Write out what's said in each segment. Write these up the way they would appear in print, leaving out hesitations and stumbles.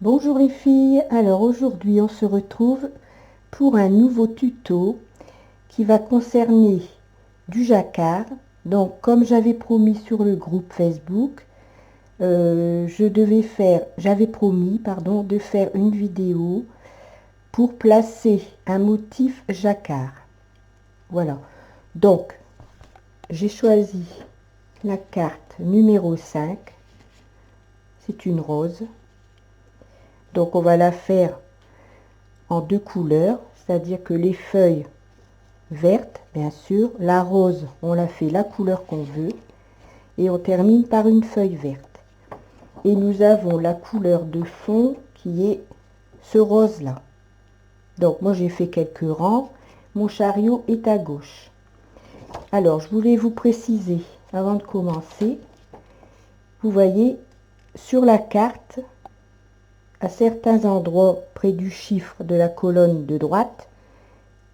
Bonjour les filles, alors aujourd'hui on se retrouve pour un nouveau tuto qui va concerner du jacquard. Donc comme j'avais promis sur le groupe Facebook, j'avais promis de faire une vidéo pour placer un motif jacquard. Voilà, donc j'ai choisi la carte numéro 5, c'est une rose. Donc on va la faire en deux couleurs, c'est-à-dire que les feuilles vertes, bien sûr, la rose, on la fait la couleur qu'on veut, et on termine par une feuille verte. Et nous avons la couleur de fond qui est ce rose-là. Donc moi j'ai fait quelques rangs, mon chariot est à gauche. Alors je voulais vous préciser, avant de commencer, vous voyez, sur la carte, à certains endroits près du chiffre de la colonne de droite,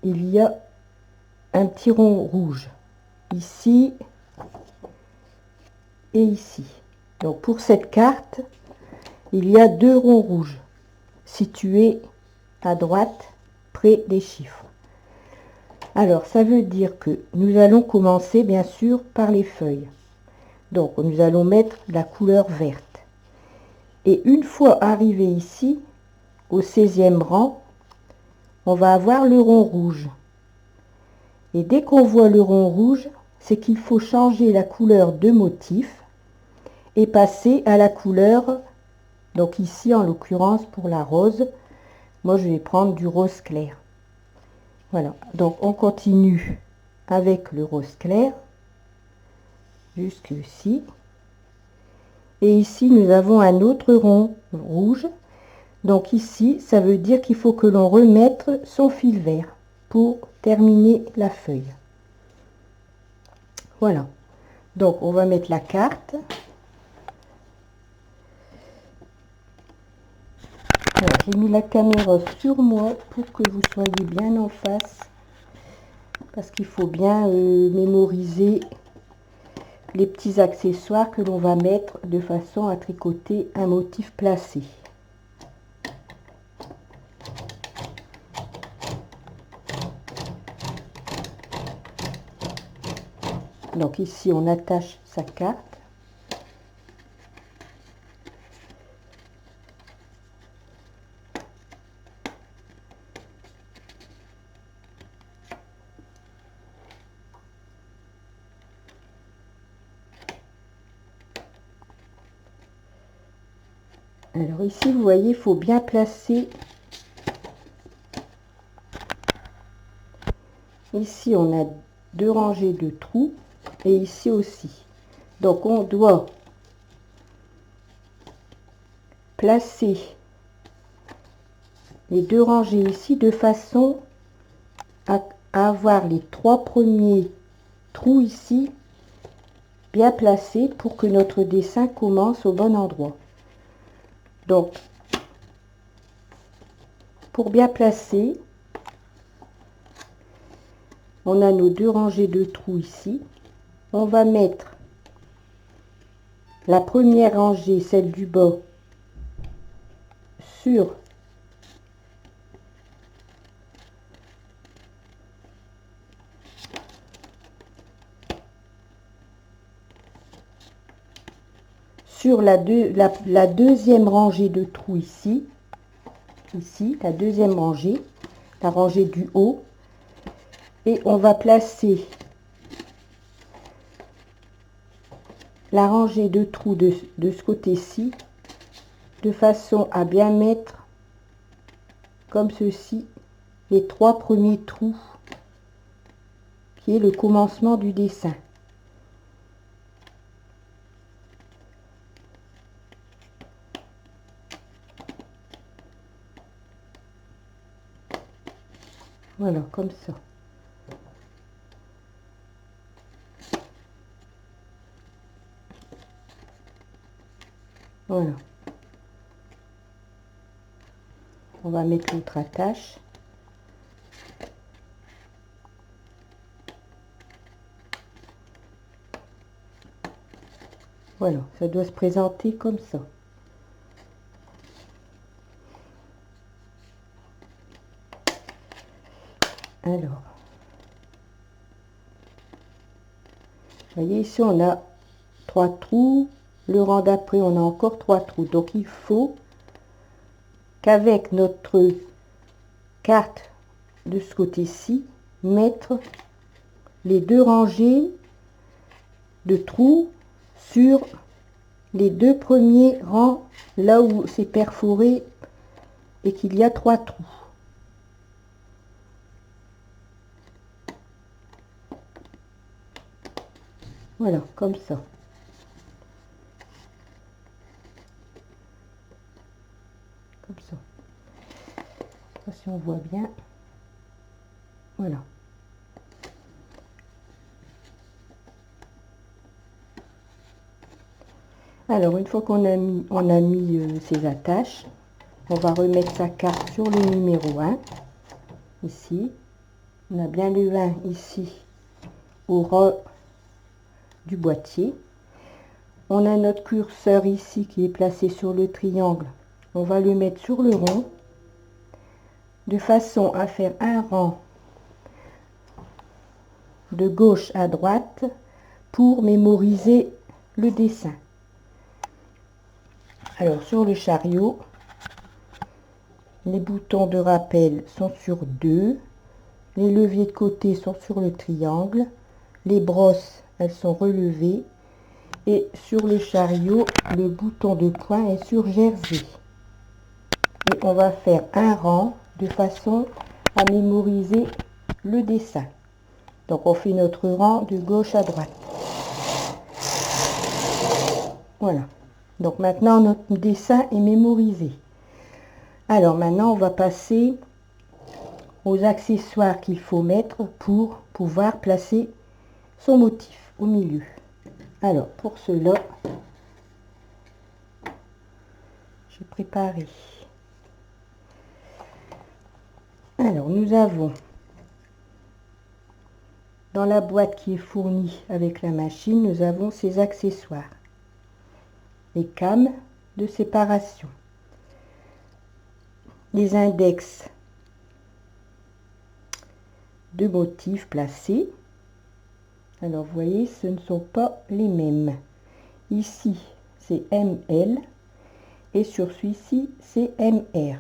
il y a un petit rond rouge, ici et ici. Donc pour cette carte, il y a deux ronds rouges situés à droite près des chiffres. Alors ça veut dire que nous allons commencer bien sûr par les feuilles. Donc nous allons mettre la couleur verte. Et une fois arrivé ici, au 16e rang, on va avoir le rond rouge. Et dès qu'on voit le rond rouge, c'est qu'il faut changer la couleur de motif et passer à la couleur, donc ici en l'occurrence pour la rose, moi je vais prendre du rose clair. Voilà, donc on continue avec le rose clair jusqu'ici. Et ici nous avons un autre rond rouge. Donc ici, ça veut dire qu'il faut que l'on remette son fil vert pour terminer la feuille. Voilà. Donc on va mettre la carte. J'ai mis la caméra sur moi pour que vous soyez bien en face. Parce qu'il faut bien mémoriser les petits accessoires que l'on va mettre de façon à tricoter un motif placé. Donc ici on attache sa carte. Alors ici vous voyez, il faut bien placer. Ici on a deux rangées de trous et ici aussi. Donc on doit placer les deux rangées ici de façon à avoir les trois premiers trous ici bien placés pour que notre dessin commence au bon endroit. Donc pour bien placer, on a nos deux rangées de trous ici. On va mettre la première rangée, celle du bas, sur la deuxième rangée de trous ici, la deuxième rangée, la rangée du haut, et on va placer la rangée de trous de ce côté-ci, de façon à bien mettre, comme ceci, les trois premiers trous, qui est le commencement du dessin. Voilà, comme ça. Voilà. On va mettre l'autre attache. Voilà, ça doit se présenter comme ça. Alors, vous voyez ici on a 3 trous, le rang d'après on a encore 3 trous, donc il faut qu'avec notre carte de ce côté-ci, mettre les 2 rangées de trous sur les 2 premiers rangs, là où c'est perforé et qu'il y a 3 trous. Voilà, comme ça. Comme ça. Ça, si on voit bien. Voilà. Alors, une fois qu'on a mis ces attaches, on va remettre sa carte sur le numéro 1. Ici. On a bien le 1 ici au rang du boîtier. On a notre curseur ici qui est placé sur le triangle. On va le mettre sur le rond de façon à faire un rang de gauche à droite pour mémoriser le dessin. Alors sur le chariot, les boutons de rappel sont sur 2, les leviers de côté sont sur le triangle, les brosses elles sont relevées et sur le chariot le bouton de point est sur jersey. Et on va faire un rang de façon à mémoriser le dessin. Donc on fait notre rang de gauche à droite. Voilà. Donc maintenant notre dessin est mémorisé. Alors maintenant on va passer aux accessoires qu'il faut mettre pour pouvoir placer son motif au milieu. Alors pour cela, j'ai préparé. Alors nous avons dans la boîte qui est fournie avec la machine, nous avons ces accessoires. Les cames de séparation, les index de motifs placés. Alors vous voyez, ce ne sont pas les mêmes. Ici c'est ML et sur celui-ci c'est MR.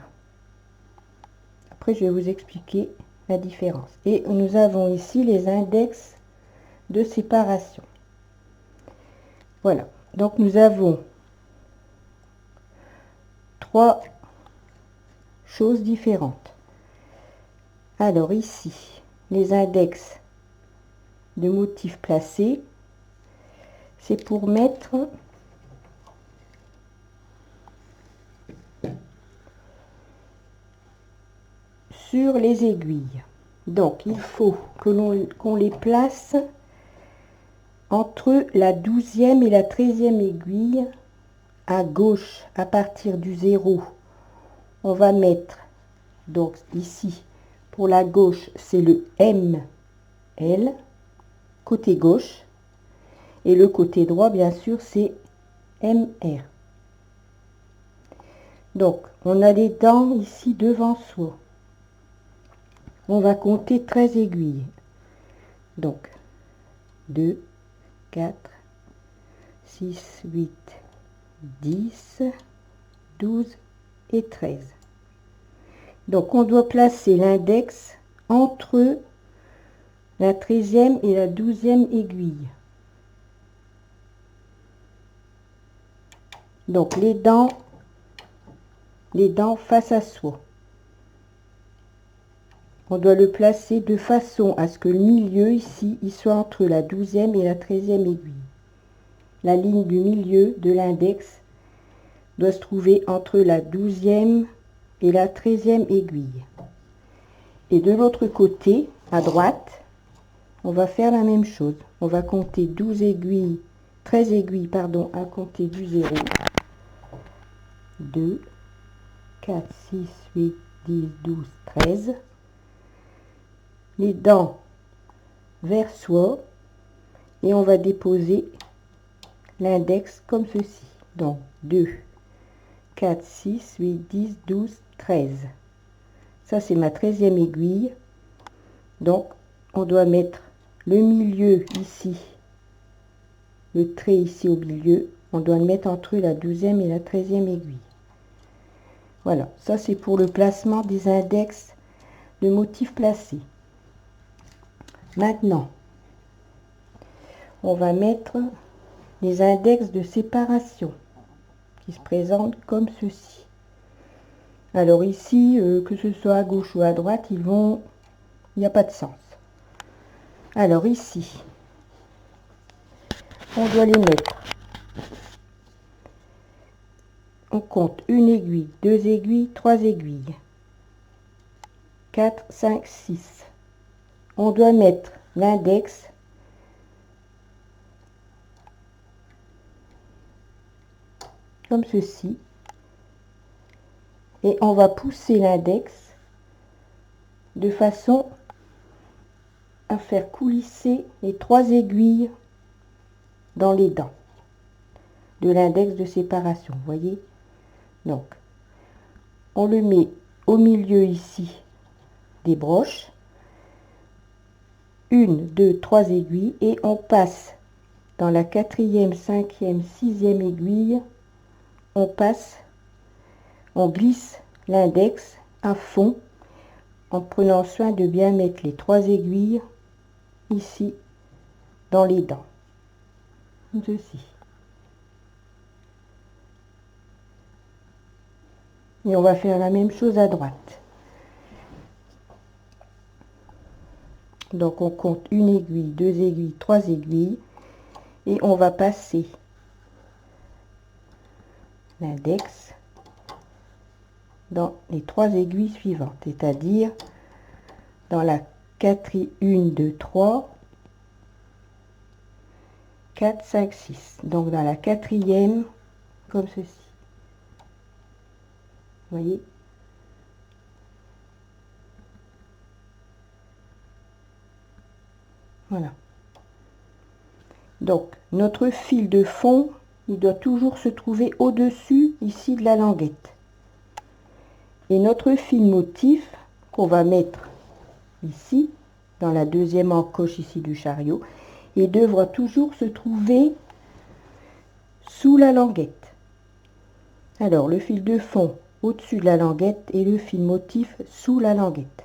Après je vais vous expliquer la différence. Et nous avons ici les index de séparation. Voilà, donc nous avons 3 choses différentes. Alors ici, les index de motifs placés, c'est pour mettre sur les aiguilles. Donc il faut que qu'on les place entre la 12e et la 13e aiguille à gauche. À partir du 0, on va mettre, donc ici pour la gauche c'est le ML côté gauche et le côté droit bien sûr c'est MR. Donc on a les dents ici devant soi. On va compter 13 aiguilles. Donc 2, 4, 6, 8, 10, 12 et 13. Donc on doit placer l'index entre la 13e et la 12e aiguille. Donc les dents face à soi. On doit le placer de façon à ce que le milieu ici, il soit entre la 12e et la 13e aiguille. La ligne du milieu de l'index doit se trouver entre la 12e et la 13e aiguille. Et de l'autre côté, à droite, on va faire la même chose. On va compter 13 aiguilles, pardon, à compter du 0. 2, 4, 6, 8, 10, 12, 13. Les dents vers soi et on va déposer l'index comme ceci. Donc 2, 4, 6, 8, 10, 12, 13. Ça c'est ma 13e aiguille. Donc, on doit mettre le milieu ici, le trait ici au milieu. On doit le mettre entre la 12e et la 13e aiguille. Voilà, ça c'est pour le placement des index de motifs placés. Maintenant, on va mettre les index de séparation qui se présentent comme ceci. Alors ici, que ce soit à gauche ou à droite, il n'y a pas de sens. Alors ici, on doit les mettre. On compte une aiguille, 2 aiguilles, 3 aiguilles, 4, 5, 6. On doit mettre l'index comme ceci. Et on va pousser l'index de façon à faire coulisser les 3 aiguilles dans les dents de l'index de séparation, vous voyez. Donc, on le met au milieu ici des broches, 1, 2, 3 aiguilles, et on passe dans la 4e, 5e, 6e aiguille, on glisse l'index à fond en prenant soin de bien mettre les 3 aiguilles ici dans les dents, comme ceci. Et on va faire la même chose à droite. Donc on compte une aiguille, 2 aiguilles, 3 aiguilles, et on va passer l'index dans les 3 aiguilles suivantes, c'est-à-dire dans la 4e, 1, 2, 3, 4, 5, 6. Donc dans la 4e, comme ceci. Vous voyez? Voilà. Donc notre fil de fond, il doit toujours se trouver au-dessus ici de la languette. Et notre fil motif qu'on va mettre ici, dans la 2e encoche ici du chariot, il devra toujours se trouver sous la languette. Alors le fil de fond au-dessus de la languette et le fil motif sous la languette.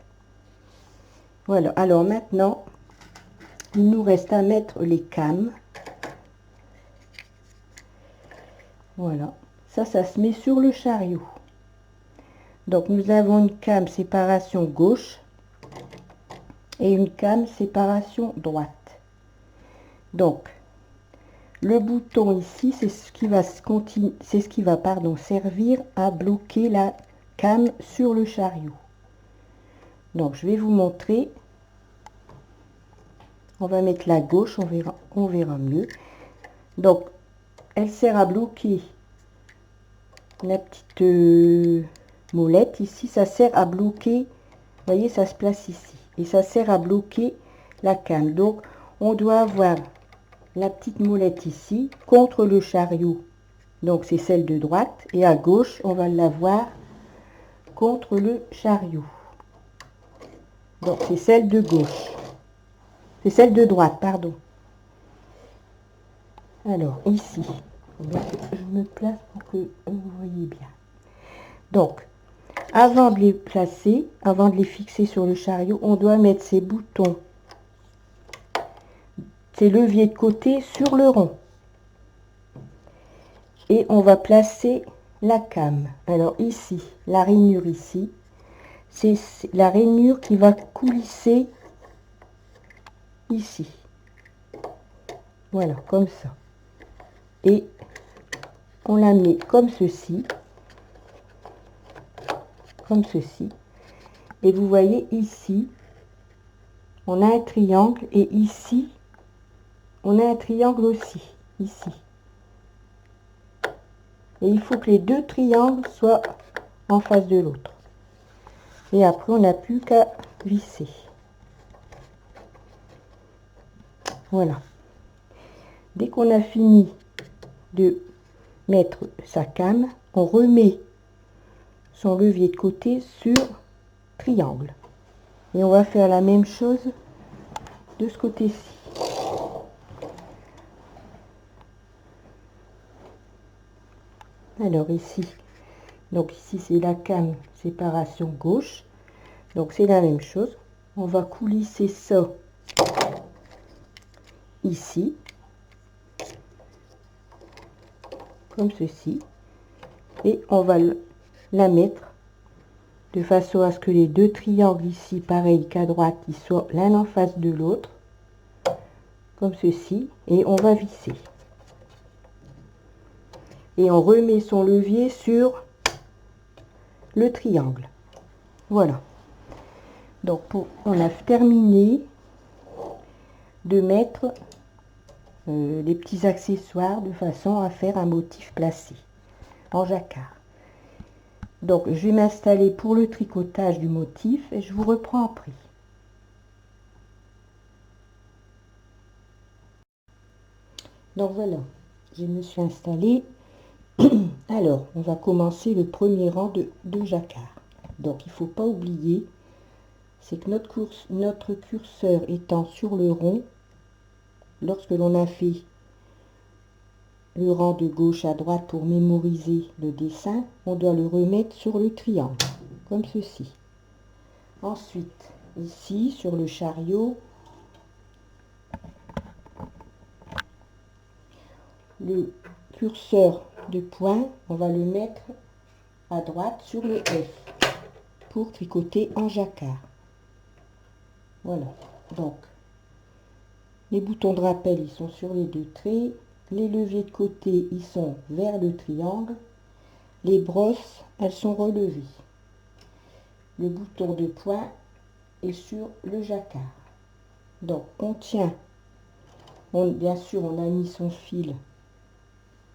Voilà, alors maintenant, il nous reste à mettre les cames. Voilà, ça se met sur le chariot. Donc nous avons une came séparation gauche et une came séparation droite. Donc le bouton ici, c'est ce qui va servir à bloquer la came sur le chariot. Donc je vais vous montrer. On va mettre la gauche, on verra mieux. Donc elle sert à bloquer la petite molette ici, ça sert à bloquer, vous voyez, ça se place ici et ça sert à bloquer la came. Donc on doit avoir la petite molette ici contre le chariot, donc c'est celle de droite, et à gauche on va l'avoir contre le chariot, donc c'est celle de gauche, c'est celle de droite, pardon. Alors ici, je me place pour que vous voyez bien. Donc avant de les placer, avant de les fixer sur le chariot, on doit mettre ces boutons, ces leviers de côté sur le rond. Et on va placer la came. Alors ici, la rainure ici, c'est la rainure qui va coulisser ici. Voilà, comme ça. Et on la met comme ceci. Comme ceci. Et vous voyez ici, on a un triangle et ici, on a un triangle aussi, ici. Et il faut que les deux triangles soient en face de l'autre. Et après, on n'a plus qu'à visser. Voilà. Dès qu'on a fini de mettre sa came, on remet son levier de côté sur triangle. Et on va faire la même chose de ce côté-ci. Alors ici, donc ici c'est la came séparation gauche, donc c'est la même chose. On va coulisser ça ici, comme ceci, et on va la mettre de façon à ce que les deux triangles ici, pareil qu'à droite, ils soient l'un en face de l'autre, comme ceci, et on va visser. Et on remet son levier sur le triangle. Voilà. Donc on a terminé de mettre les petits accessoires de façon à faire un motif placé en jacquard. Donc je vais m'installer pour le tricotage du motif et je vous reprends après. Donc voilà, je me suis installée. Alors on va commencer le premier rang de jacquard. Donc il ne faut pas oublier, c'est que notre curseur étant sur le rond, lorsque l'on a fait le rang de gauche à droite pour mémoriser le dessin, on doit le remettre sur le triangle, comme ceci. Ensuite, ici, sur le chariot, le curseur de point, on va le mettre à droite sur le F pour tricoter en jacquard. Voilà, donc les boutons de rappel, ils sont sur les deux traits. Les leviers de côté, ils sont vers le triangle. Les brosses, elles sont relevées. Le bouton de point est sur le jacquard. Donc, on tient. Bien sûr, on a mis son fil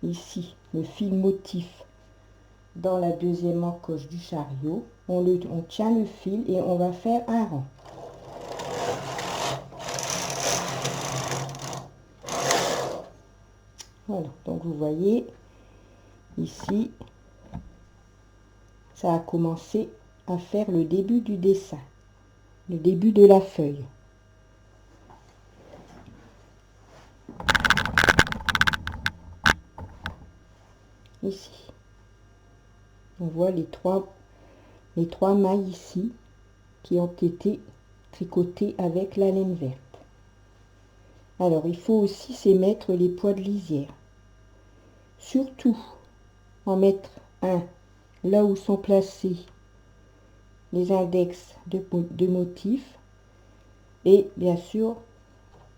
ici, le fil motif, dans la deuxième encoche du chariot. On tient le fil et on va faire un rang. Voilà, donc vous voyez, ici, ça a commencé à faire le début du dessin, le début de la feuille. Ici, on voit les trois mailles ici qui ont été tricotées avec la laine verte. Alors, il faut aussi s'émettre les poids de lisière. Surtout, en mettre un là où sont placés les index de motifs et bien sûr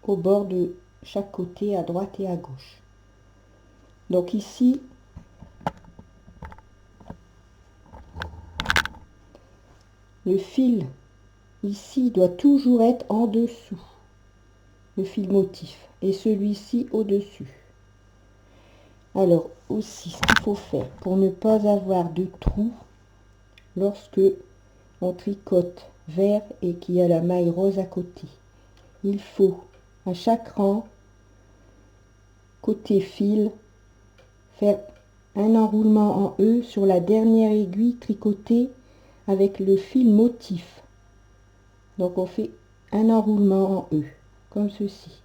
au bord de chaque côté à droite et à gauche. Donc ici, le fil ici doit toujours être en dessous, le fil motif, et celui-ci au-dessus. Alors aussi, ce qu'il faut faire pour ne pas avoir de trous lorsque on tricote vert et qu'il y a la maille rose à côté, il faut à chaque rang, côté fil, faire un enroulement en E sur la dernière aiguille tricotée avec le fil motif. Donc on fait un enroulement en E, comme ceci.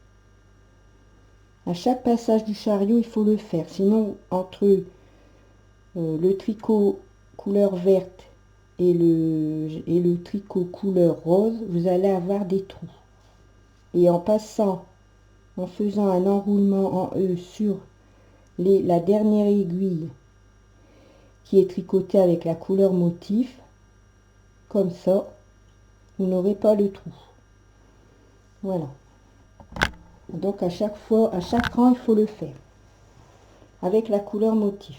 À chaque passage du chariot, il faut le faire. Sinon, entre le tricot couleur verte et le tricot couleur rose, vous allez avoir des trous. Et en passant, en faisant un enroulement en E sur la dernière aiguille qui est tricotée avec la couleur motif, comme ça, vous n'aurez pas le trou. Voilà. Donc à chaque fois, à chaque rang, il faut le faire avec la couleur motif.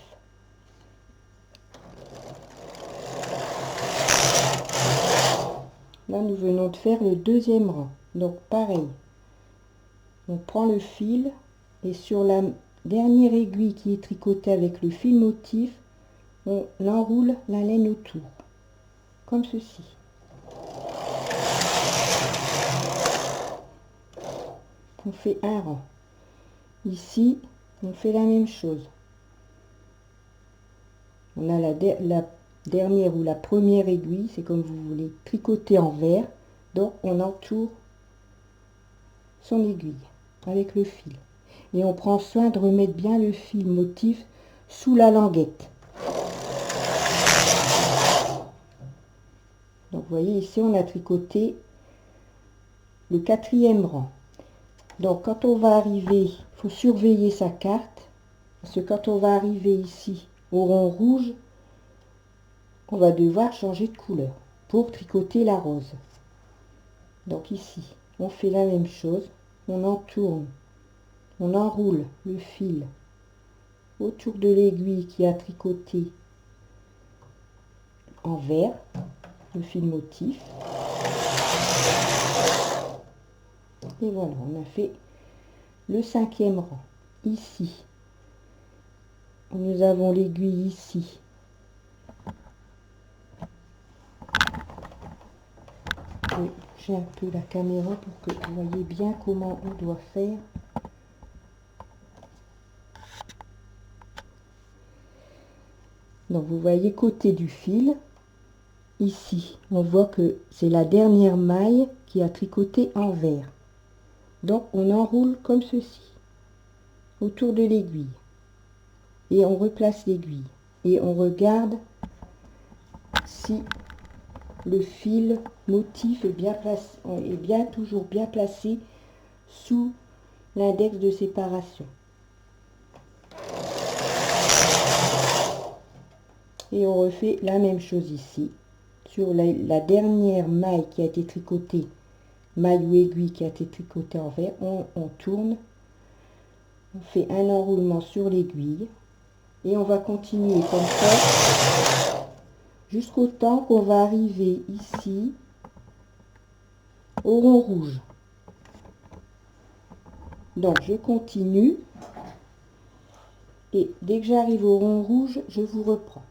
Là, nous venons de faire le deuxième rang. Donc pareil, on prend le fil et sur la dernière aiguille qui est tricotée avec le fil motif, on enroule la laine autour, comme ceci. On fait un rang. Ici, on fait la même chose. On a la dernière ou la première aiguille, c'est comme vous voulez, tricoter en vert. Donc on entoure son aiguille avec le fil. Et on prend soin de remettre bien le fil motif sous la languette. Donc vous voyez ici on a tricoté le 4e rang. Donc quand on va arriver, il faut surveiller sa carte, parce que quand on va arriver ici au rond rouge, on va devoir changer de couleur pour tricoter la rose. Donc ici on fait la même chose, on entourne, on enroule le fil autour de l'aiguille qui a tricoté en vert, le fil motif. Et voilà, on a fait le 5e rang. Ici, nous avons l'aiguille ici. J'ai un peu la caméra pour que vous voyez bien comment on doit faire. Donc vous voyez côté du fil, ici, on voit que c'est la dernière maille qui a tricoté en vert. Donc on enroule comme ceci, autour de l'aiguille. Et on replace l'aiguille. Et on regarde si le fil motif est bien placé, toujours bien placé sous l'index de séparation. Et on refait la même chose ici. Sur la dernière maille qui a été tricotée, maille ou aiguille qui a été tricotée en vert, on tourne, on fait un enroulement sur l'aiguille et on va continuer comme ça jusqu'au temps qu'on va arriver ici au rond rouge. Donc je continue et dès que j'arrive au rond rouge, je vous reprends.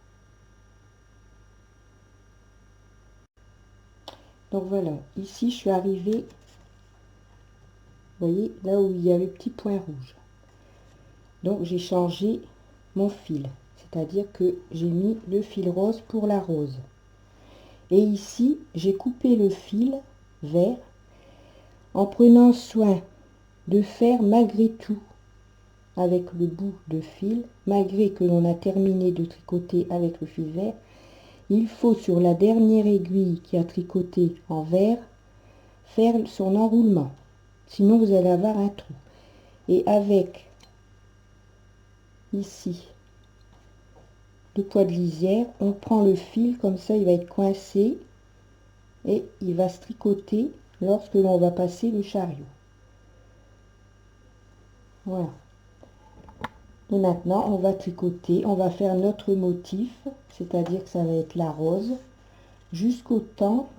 Donc voilà, ici je suis arrivée, vous voyez, là où il y a le petit point rouge. Donc j'ai changé mon fil, c'est-à-dire que j'ai mis le fil rose pour la rose. Et ici, j'ai coupé le fil vert en prenant soin de faire malgré tout avec le bout de fil, malgré que l'on a terminé de tricoter avec le fil vert, il faut sur la dernière aiguille qui a tricoté en vert faire son enroulement, sinon vous allez avoir un trou. Et avec ici le poids de lisière, on prend le fil comme ça, il va être coincé et il va se tricoter lorsque l'on va passer le chariot. Voilà. Et maintenant on va tricoter, on va faire notre motif, c'est-à-dire que ça va être la rose, jusqu'au temps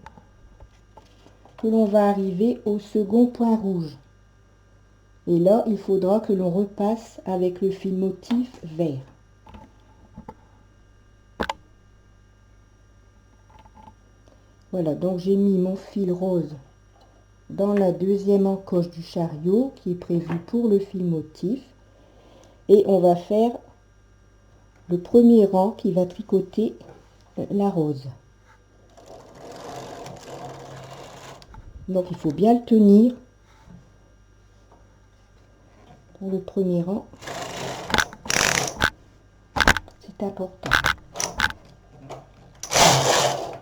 que l'on va arriver au second point rouge. Et là, il faudra que l'on repasse avec le fil motif vert. Voilà, donc j'ai mis mon fil rose dans la deuxième encoche du chariot qui est prévue pour le fil motif. Et on va faire le premier rang qui va tricoter la rose. Donc il faut bien le tenir pour le premier rang. C'est important.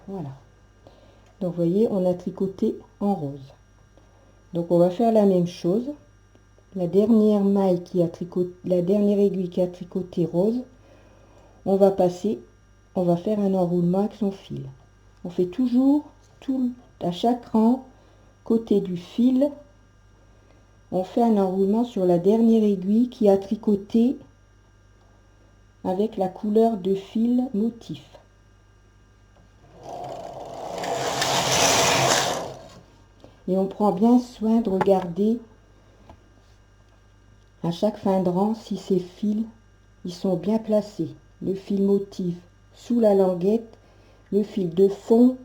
Voilà. Donc vous voyez, on a tricoté en rose. Donc on va faire la même chose. La dernière maille qui a tricoté, la dernière aiguille qui a tricoté rose, on va passer, on va faire un enroulement avec son fil. On fait toujours à chaque rang, côté du fil, on fait un enroulement sur la dernière aiguille qui a tricoté avec la couleur de fil motif. Et on prend bien soin de regarder à chaque fin de rang si ces fils ils sont bien placés. Le fil motif sous la languette, le fil de fond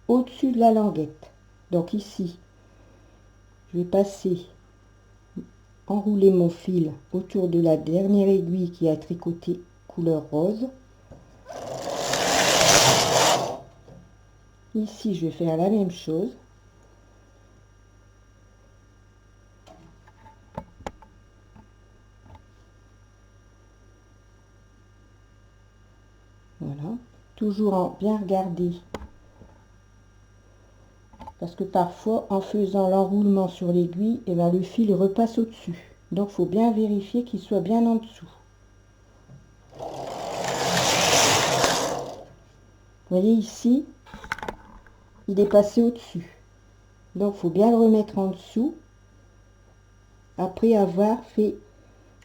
au-dessus de la languette. Donc ici, je vais passer, enrouler mon fil autour de la dernière aiguille qui a tricoté couleur rose. Ici, je vais faire la même chose. toujours en bien regarder. Parce que parfois, en faisant l'enroulement sur l'aiguille, et ben, le fil repasse au-dessus. Donc, il faut bien vérifier qu'il soit bien en dessous. Vous voyez ici, il est passé au-dessus. Donc, il faut bien le remettre en dessous après avoir fait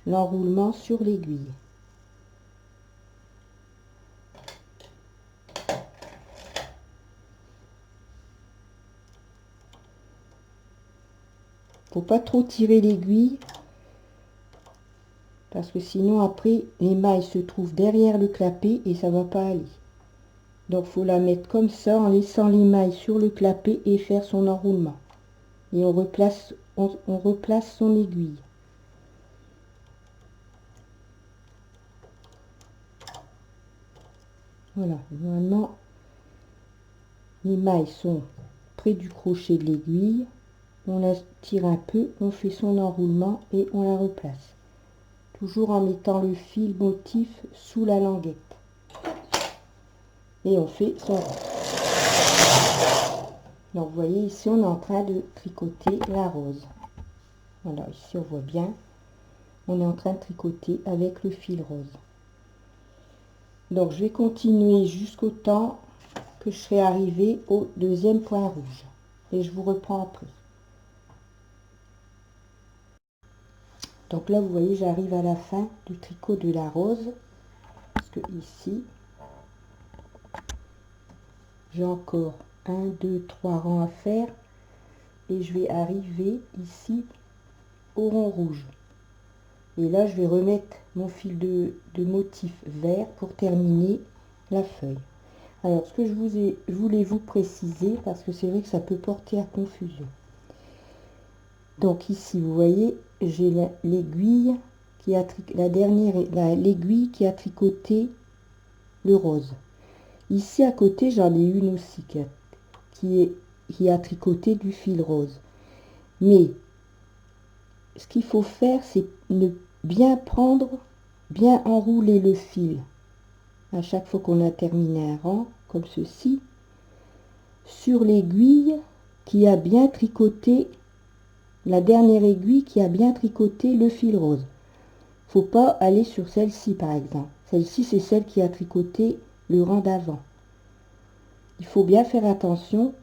l'enroulement sur l'aiguille. Faut pas trop tirer l'aiguille parce que sinon après les mailles se trouvent derrière le clapet et ça va pas aller. Donc faut la mettre comme ça en laissant les mailles sur le clapet et faire son enroulement. Et on replace son aiguille. Voilà, normalement les mailles sont près du crochet de l'aiguille. On la tire un peu, on fait son enroulement et on la replace. Toujours en mettant le fil motif sous la languette. Et on fait son rond. Donc vous voyez ici on est en train de tricoter la rose. Voilà, ici on voit bien. On est en train de tricoter avec le fil rose. Donc je vais continuer jusqu'au temps que je serai arrivée au deuxième point rouge. Et je vous reprends après. Donc là vous voyez j'arrive à la fin du tricot de la rose. Parce que ici j'ai encore 1, 2, 3 rangs à faire. Et je vais arriver ici au rond rouge. Et là je vais remettre mon fil de motif vert pour terminer la feuille. Alors ce que je voulais vous préciser, parce que c'est vrai que ça peut porter à confusion. Donc ici vous voyez j'ai l'aiguille qui a l'aiguille qui a tricoté le rose. Ici à côté j'en ai une aussi qui a tricoté du fil rose. Mais ce qu'il faut faire c'est ne bien prendre, bien enrouler le fil à chaque fois qu'on a terminé un rang comme ceci sur l'aiguille qui a bien tricoté, la dernière aiguille qui a bien tricoté le fil rose. Faut pas aller sur celle-ci par exemple. Celle-ci c'est celle qui a tricoté le rang d'avant. Il faut bien faire attention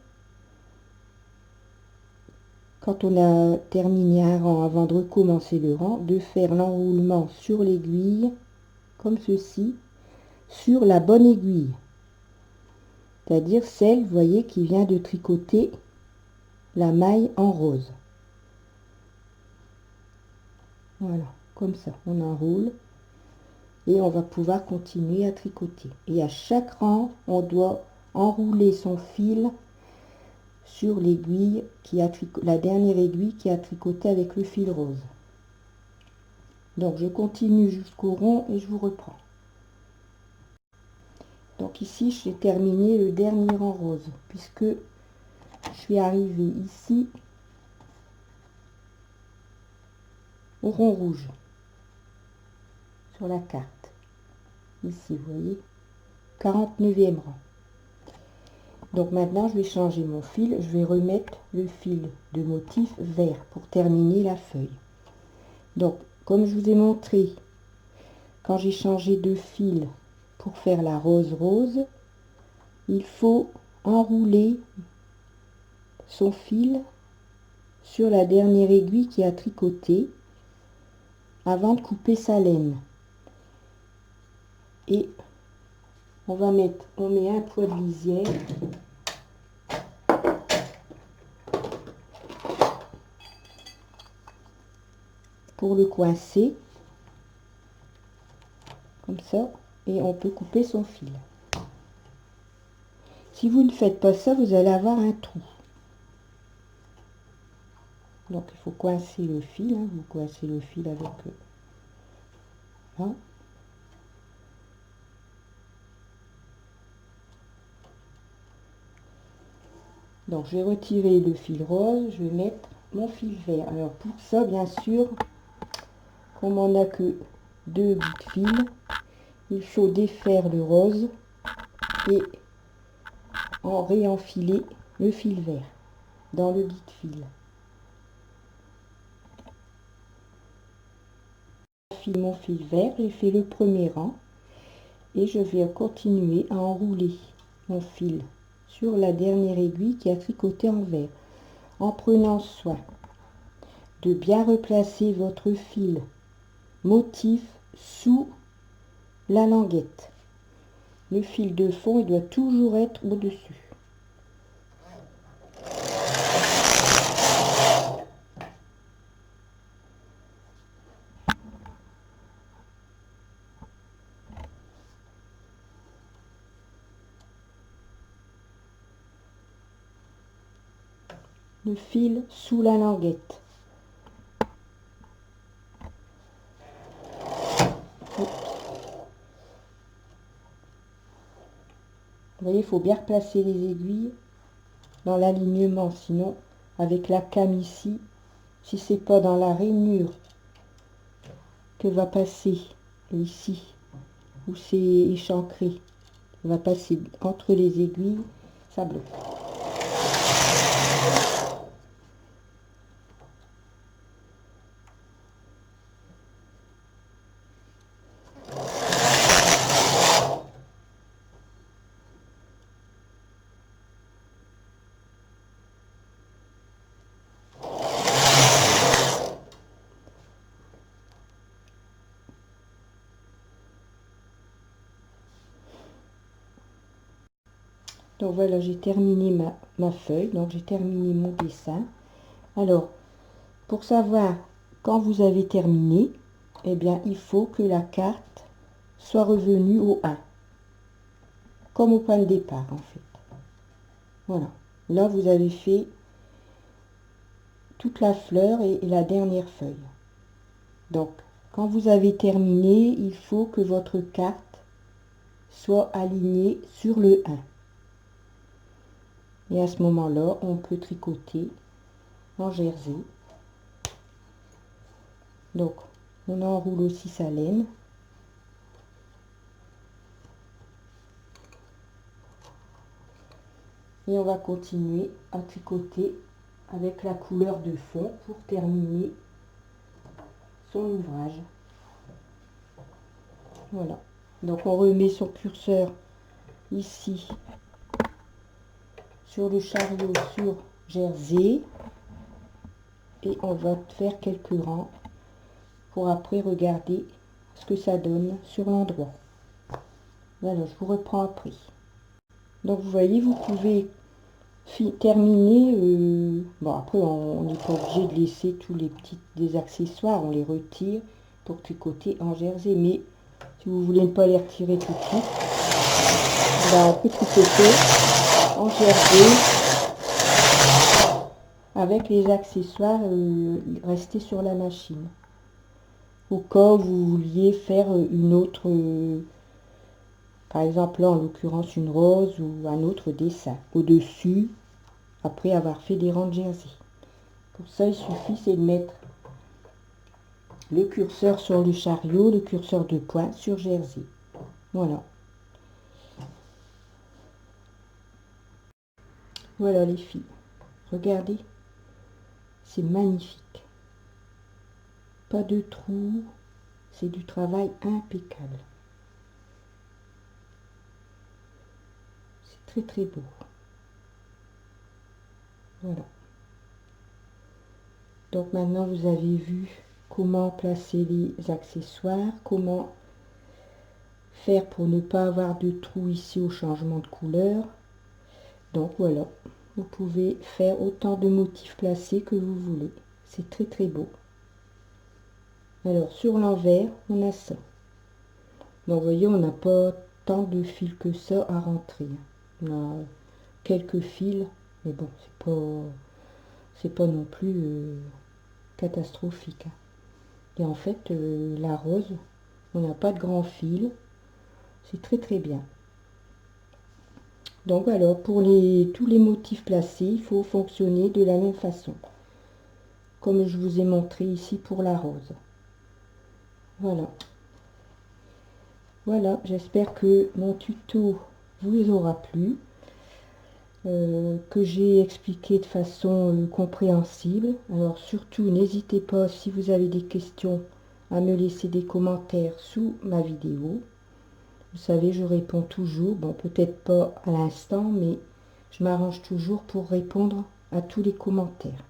quand on a terminé un rang avant de recommencer le rang, de faire l'enroulement sur l'aiguille comme ceci, sur la bonne aiguille. C'est-à-dire celle, vous voyez, qui vient de tricoter la maille en rose. Voilà, comme ça, on enroule et on va pouvoir continuer à tricoter. Et à chaque rang, on doit enrouler son fil sur l'aiguille qui a la dernière aiguille qui a tricoté avec le fil rose. Donc je continue jusqu'au rond et je vous reprends. Donc ici j'ai terminé le dernier rang rose puisque je suis arrivée ici au rond rouge sur la carte. Ici vous voyez 49e rang. Donc maintenant je vais changer mon fil, je vais remettre le fil de motif vert pour terminer la feuille. Donc comme je vous ai montré quand j'ai changé de fil pour faire la rose rose, il faut enrouler son fil sur la dernière aiguille qui a tricoté avant de couper sa laine. Et on met un poids de lisière pour le coincer comme ça et on peut couper son fil. Si vous ne faites pas ça, vous allez avoir un trou. Donc il faut coincer le fil, hein. Vous coincez le fil avec là. Donc je vais retirer le fil rose, je vais mettre mon fil vert. Alors pour ça, bien sûr, comme on n'a que 2 bouts de fil, il faut défaire le rose et en réenfiler le fil vert dans le guide-fil. J'enfile mon fil vert, j'ai fait le premier rang et je vais continuer à enrouler mon fil sur la dernière aiguille qui a tricoté en vert, en prenant soin de bien replacer votre fil motif sous la languette. Le fil de fond, il doit toujours être au-dessus. Le fil sous la languette. Vous voyez, il faut bien replacer les aiguilles dans l'alignement, sinon avec la came ici, si c'est pas dans la rainure que va passer ici, où c'est échancré, va passer entre les aiguilles, ça bloque. Donc voilà, j'ai terminé ma feuille, donc j'ai terminé mon dessin. Alors, pour savoir quand vous avez terminé, eh bien, il faut que la carte soit revenue au 1, comme au point de départ, en fait. Voilà. Là, vous avez fait toute la fleur et la dernière feuille. Donc, quand vous avez terminé, il faut que votre carte soit alignée sur le 1. Et à ce moment-là, on peut tricoter en jersey. Donc, on enroule aussi sa laine. Et on va continuer à tricoter avec la couleur de fond pour terminer son ouvrage. Voilà. Donc, on remet son curseur ici sur le chariot sur jersey. Et on va faire quelques rangs pour après regarder ce que ça donne sur l'endroit. Voilà, je vous reprends après. Donc vous voyez, vous pouvez terminer. Bon, après on n'est pas obligé de laisser tous les petits des accessoires, on les retire pour tricoter en jersey. Mais si vous voulez ne pas les retirer tout de suite, ben, on peut tricoter en jersey avec les accessoires restés sur la machine. Au cas où vous vouliez faire une autre, par exemple là en l'occurrence une rose ou un autre dessin au-dessus, après avoir fait des rangs de jersey. Pour ça, il suffit c'est de mettre le curseur sur le chariot, le curseur de pointe sur jersey. Voilà. Voilà les filles. Regardez. C'est magnifique. Pas de trous. C'est du travail impeccable. C'est très très beau. Voilà. Donc maintenant vous avez vu comment placer les accessoires, comment faire pour ne pas avoir de trous ici au changement de couleur. Donc voilà, vous pouvez faire autant de motifs placés que vous voulez. C'est très très beau. Alors sur l'envers, on a ça. Donc vous voyez, on n'a pas tant de fils que ça à rentrer. On a quelques fils, mais bon, c'est pas non plus catastrophique. Et en fait, la rose, on n'a pas de grand fil. C'est très très bien. Donc alors, pour tous les motifs placés, il faut fonctionner de la même façon. Comme je vous ai montré ici pour la rose. Voilà. Voilà, j'espère que mon tuto vous aura plu, que j'ai expliqué de façon compréhensible. Alors surtout, n'hésitez pas, si vous avez des questions, à me laisser des commentaires sous ma vidéo. Vous savez, je réponds toujours, bon, peut-être pas à l'instant, mais je m'arrange toujours pour répondre à tous les commentaires.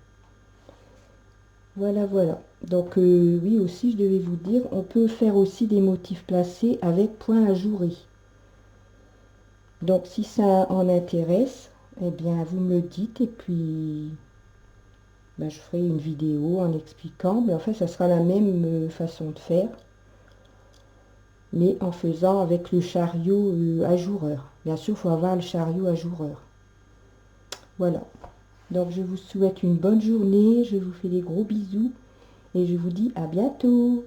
Voilà, voilà. Donc, oui, aussi, je devais vous dire, on peut faire aussi des motifs placés avec point ajouré. Donc, si ça en intéresse, eh bien, vous me le dites et puis ben, je ferai une vidéo en expliquant. Mais en fait, ça sera la même façon de faire, mais en faisant avec le chariot ajoureur. Bien sûr, il faut avoir le chariot ajoureur. Voilà. Donc, je vous souhaite une bonne journée. Je vous fais des gros bisous et je vous dis à bientôt.